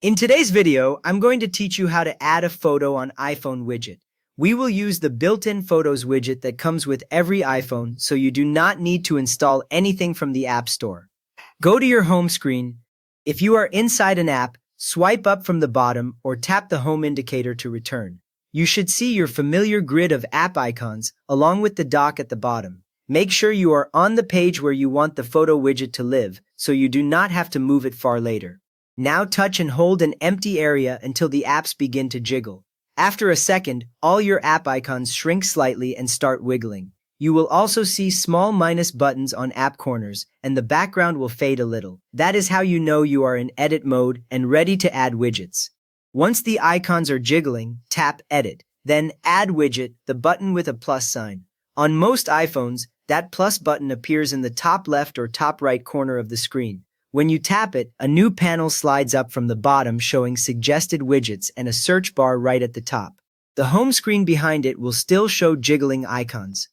In today's video, I'm going to teach you how to add a photo on iPhone widget. We will use the built-in Photos widget that comes with every iPhone, so you do not need to install anything from the App Store. Go to your home screen. If you are inside an app, swipe up from the bottom or tap the home indicator to return. You should see your familiar grid of app icons along with the dock at the bottom. Make sure you are on the page where you want the photo widget to live, so you do not have to move it far later. Now touch and hold an empty area until the apps begin to jiggle. After a second, all your app icons shrink slightly and start wiggling. You will also see small minus buttons on app corners, and the background will fade a little. That is how you know you are in edit mode and ready to add widgets. Once the icons are jiggling, tap Edit. Then Add Widget, the button with a plus sign. On most iPhones, that plus button appears in the top left or top right corner of the screen. When you tap it, a new panel slides up from the bottom showing suggested widgets and a search bar right at the top. The home screen behind it will still show jiggling icons.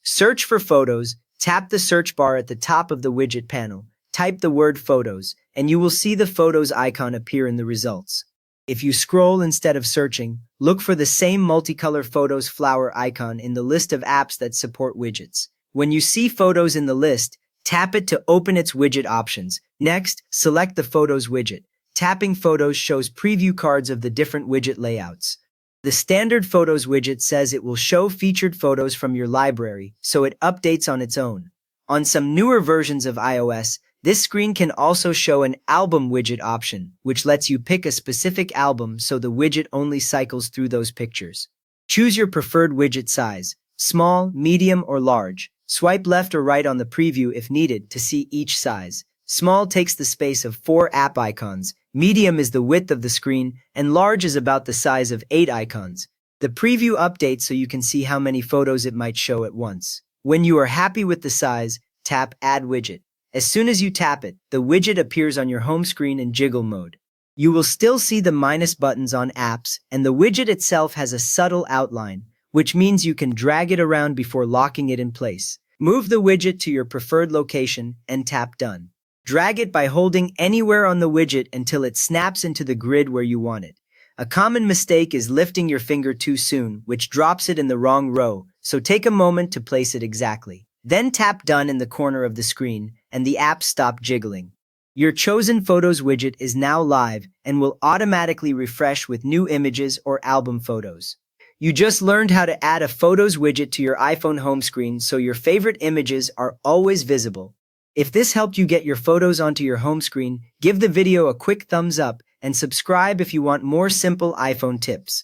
Search for photos, tap the search bar at the top of the widget panel, type the word photos, and you will see the photos icon appear in the results. If you scroll instead of searching, look for the same multicolor photos flower icon in the list of apps that support widgets. When you see photos in the list, tap it to open its widget options. Next, select the Photos widget. Tapping Photos shows preview cards of the different widget layouts. The standard Photos widget says it will show featured photos from your library, so it updates on its own. On some newer versions of iOS, this screen can also show an Album widget option, which lets you pick a specific album so the widget only cycles through those pictures. Choose your preferred widget size, small, medium, or large. Swipe left or right on the preview if needed to see each size. Small takes the space of 4 app icons, medium is the width of the screen, and large is about the size of 8 icons. The preview updates so you can see how many photos it might show at once. When you are happy with the size, tap Add Widget. As soon as you tap it, the widget appears on your home screen in jiggle mode. You will still see the minus buttons on apps, and the widget itself has a subtle outline, which means you can drag it around before locking it in place. Move the widget to your preferred location and tap Done. Drag it by holding anywhere on the widget until it snaps into the grid where you want it. A common mistake is lifting your finger too soon, which drops it in the wrong row, so take a moment to place it exactly. Then tap Done in the corner of the screen, and the apps stop jiggling. Your chosen Photos widget is now live and will automatically refresh with new images or album photos. You just learned how to add a Photos widget to your iPhone home screen so your favorite images are always visible. If this helped you get your photos onto your home screen, give the video a quick thumbs up and subscribe if you want more simple iPhone tips.